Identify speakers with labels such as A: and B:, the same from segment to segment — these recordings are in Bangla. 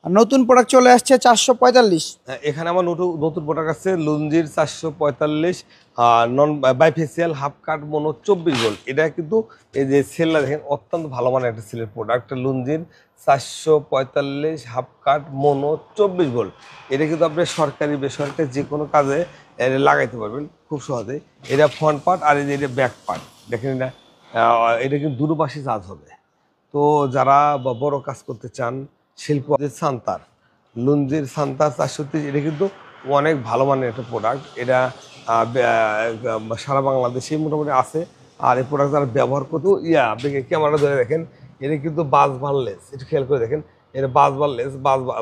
A: আর নতুন প্রোডাক্ট চলে আসছে 445।
B: এখানে আমার নতুন প্রোডাক্ট আছে লুঞ্জির 445 নন বাইফেসিয়াল হাফ কাট মনো 24 ভোল্ট। এটা কিন্তু এই যে সেলটা দেখেন অত্যন্ত ভালো মানের একটা সেলের প্রোডাক্ট লুঞ্জির 445 হাফ কাট মনো 24 ভোল্ট। এটা কিন্তু আপনি সরকারি বেসরকারি যে কোনো কাজে লাগাইতে পারবেন খুব সহজে। এটা ফ্রন্ট পার্ট আর এই যে এটা ব্যাক পার্ট দেখেন। এটা কিন্তু দুটো পাশে চার্জ হবে। তো যারা বড় কাজ করতে চান শিল্প সান্তার লুঞ্জির সান্তার 430 এটা কিন্তু অনেক ভালো মানের একটা প্রোডাক্ট। এটা সারা বাংলাদেশেই মোটামুটি আছে। আর এই প্রোডাক্ট যারা ব্যবহার করতে আপনি ক্যামেরা ধরে দেখেন এটা কিন্তু বাস বারলেস, একটু খেয়াল করে দেখেন এটা বাস বারলেস।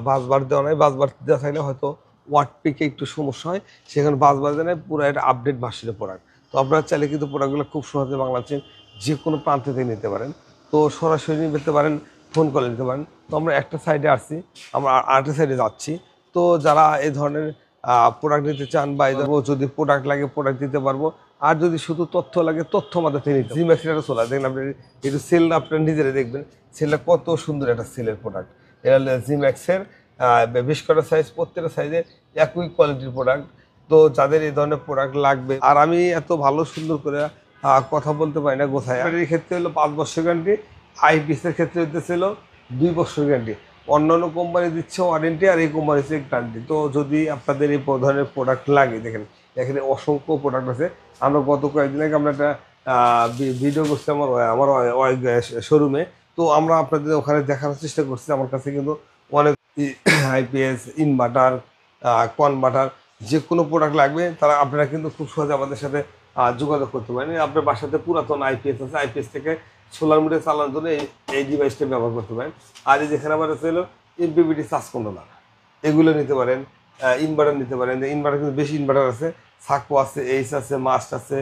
B: বাস বার দেওয়া নয়, বাস বার দেওয়া চাইলে হয়তো ওয়াট পিকে একটু সমস্যা হয়, সেখানে বাস বার দেওয়া নয়, পুরো একটা আপডেট ভার্সনের প্রোডাক্ট। তো আপনারা চাইলে কিন্তু প্রোডাক্টগুলো খুব সহজে বাংলাদেশের যে কোনো প্রান্ত থেকে নিতে পারেন। তো সরাসরি নিতে পারেন, ফোন করে নিতে পারেন। তো আমরা একটা সাইডে আসছি, আমরা আরেকটা সাইডে যাচ্ছি। তো যারা এই ধরনের প্রোডাক্ট নিতে চান বা এই ধরনের যদি প্রোডাক্ট লাগে প্রোডাক্ট দিতে পারবো। আর যদি শুধু তথ্য লাগে তথ্য আমাদের থেকে নিতে জিম এক্সের একটা সোলার দেখেন আপনি একটু সেল আপনার নিজেরা দেখবেন সেলটা কত সুন্দর একটা সেলের প্রোডাক্ট। এটা জিম এক্সের বেশ কটা সাইজ, প্রত্যেকটা সাইজের একই কোয়ালিটির প্রোডাক্ট। তো যাদের এই ধরনের প্রোডাক্ট লাগবে, আর আমি এত ভালো সুন্দর করে কথা বলতে পারি না কোথায়। এর ক্ষেত্রে হলো 5 বছর গ্যারান্টি, আইপিএসের ক্ষেত্রে হতেছিল 2 বছর গ্যারান্টি। অন্যান্য কোম্পানি দিচ্ছে ওয়ারেন্টি, আর এই কোম্পানি দিচ্ছে গ্যারান্টি। তো যদি আপনাদের এই ধরনের প্রোডাক্ট লাগে দেখেন এখানে অসংখ্য প্রোডাক্ট আছে। আমরা গত কয়েকদিন আগে আমরা একটা ভিডিও করছি আমার শোরুমে। তো আমরা আপনাদের ওখানে দেখানোর চেষ্টা করছি। আমার কাছে কিন্তু অনেক আইপিএস ইনভার্টার কনভার্টার যে কোনো প্রোডাক্ট লাগবে তারা আপনারা কিন্তু খুব সহজে আমাদের সাথে যোগাযোগ করতে পারেন। আপনার বাসাতে পুরাতন আইপিএস আছে, আইপিএস থেকে সোলার মিটার চালানোর জন্য এই ডিভাইসটা ব্যবহার করতে পারেন। আর এই যেখানে আমার আছে হলো এমপিপিটি চার্জ কন্ট্রোলার, এগুলো নিতে পারেন। ইনভার্টার নিতে পারেন, ইনভার্টার কিন্তু বেশি ইনভার্টার আছে, সাকো আছে, এইচ আছে, মাস্ট আছে,